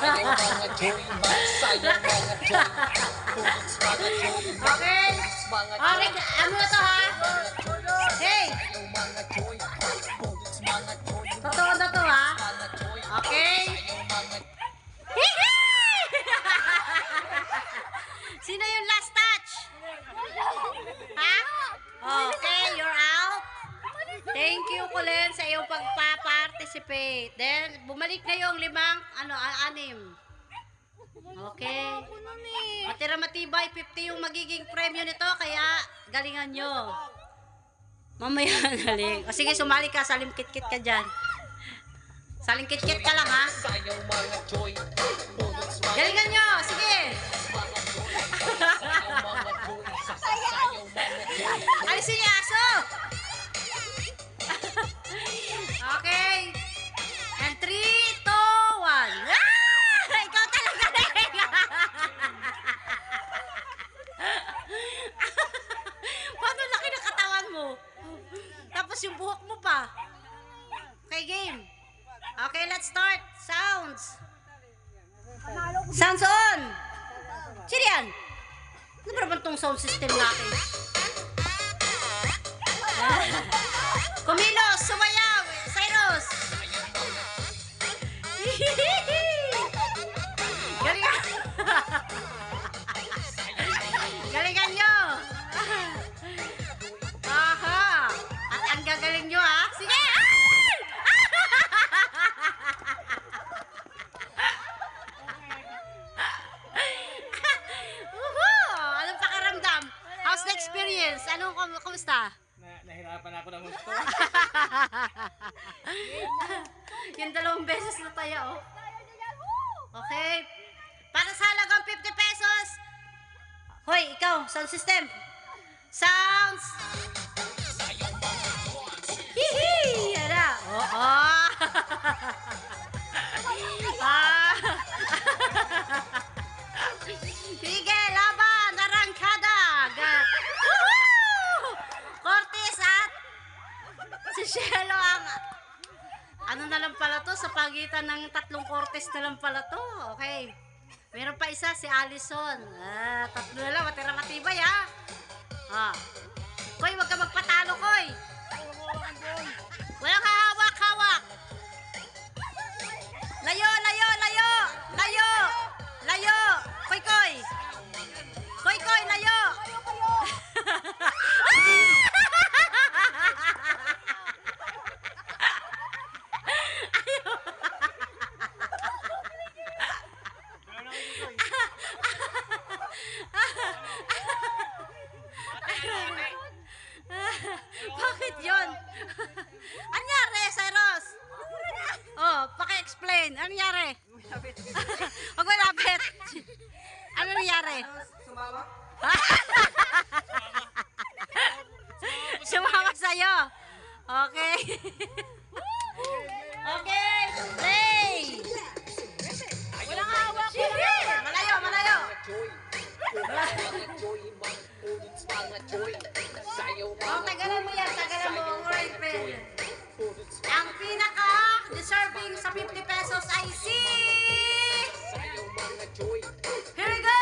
Okay? Okay, ano na to ha? Hey! Totoo na to ha? Okay? Sino yung last touch? Ha? Okay, you're out. Thank you, Colin, sa iyong pagpa-participate. Then, bumalik na yung anim. Okay. Matira matibay, 50 yung magiging premyo nito, kaya galingan nyo. Mamaya galing. O sige, sumali ka, salimkit-kit ka dyan. Salimkit-kit ka lang, ha? Galingan nyo, sige. Alisin niya, aso. Okay. And 3, 2, 1. Ikaw talaga rin. Paano laki ng katawan mo? Tapos yung buhok mo pa. Okay, game. Okay, let's start. Sounds. Sounds on. Sino yan? Ano ba naman tong sound system natin? Kumilos, sumayaw, Cyrus. Galingan. Galingan nyo. Aha. At ang gagaling nyo ha. Sige. Anong pakaramdam? How's the experience? Kumusta? Nahirapan ako ng gusto. Yung 2 beses na tayo, oh. Okay. Para sa halagang 50 pesos. Hoy, ikaw, sound system. Sounds. Hihi! Yan na. Oo. Sige, laban. Arangkada. Cortez at si Shelo ang ano na lang pala to, sa pagitan ng 3 Cortez na lang pala to. Okay. Meron pa isa, si Allison. 3 na lang, matira matibay ha. Koy, wag ka magpatalo, Koy. Walang hahawak-hawak. Layo, layo, layo. Layo. Layo. Koy, Koy. Koy, Koy, layo. Bakit yun? Anyari, Cyrus? Oh, paki-explain. Ano nangyari? Huwag mo lapit. Ano nangyari? Sumama? Sumama sa'yo. Okay. Okay. Play. Walang hawak. Malayo, malayo. Oh, tagalan mo yan. Tagalan mo. Alright, friend. Ang pinaka-deserving sa 50 pesos ay si... Here we go!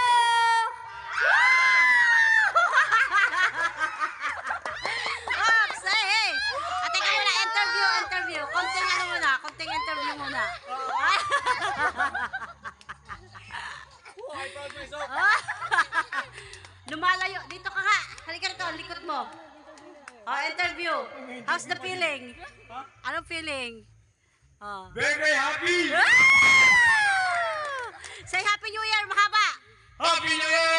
Oops! Hey! Ate ka muna. Interview. Konting ano muna. Konting interview muna. Lumalayo. Dito ka ha. Halika rito. Likot mo. Oh, interview. How's the feeling? Anong feeling? Oh. Very, very happy! Say Happy New Year, mahaba! Happy New Year!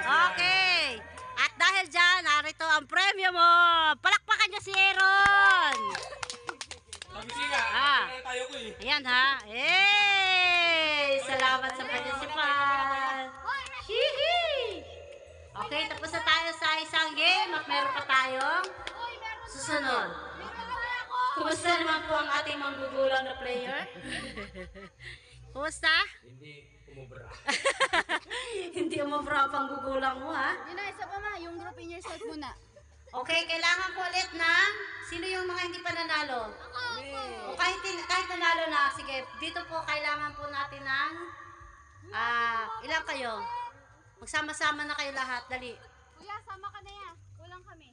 Okay. At dahil dyan, narito ang premyo mo. Palakpakan niya si Aaron. Magbisiga. Tayo ko eh. Ayan ha. Hey! Salamat sa participant. Hihi! Okay, tapos na tayo sa isang game at meron pa tayong susunod. Kumusta naman po ang ating manggugulang na player? Kumusta? Hindi umubra. Hindi umubra ang panggugulang mo ha? Yun na, isa pa ma, yung group in yourself muna. Okay, kailangan ko ulit ng sino yung mga hindi pa nanalo? O kahit nanalo na, sige, dito po kailangan po natin ng, ilang kayo? Magsama-sama na kayo lahat, dali. Kuya, sama ka na yan. Kulang kami.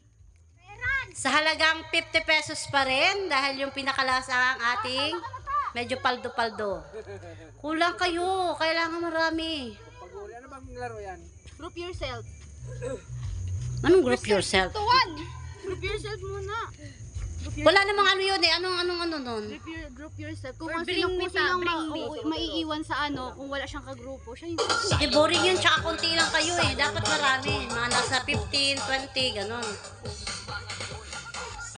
Sa halagang 50 pesos pa rin, dahil yung pinakalasa ang ating medyo paldo-paldo. Kulang kayo, kailangan marami. Pag-uli, ano bang laro yan? Group yourself. Anong group yourself? Tuwan! Group yourself muna. Wala namang ano yun eh, anong ano nun? Group yourself. Kung Or ang bring me ta, bring me. maiiwan sa ano, kung wala siyang kagrupo, siya yung Eh, boring yun, tsaka konti lang kayo eh. Dapat marami. Mga nasa 15, 20, ganon.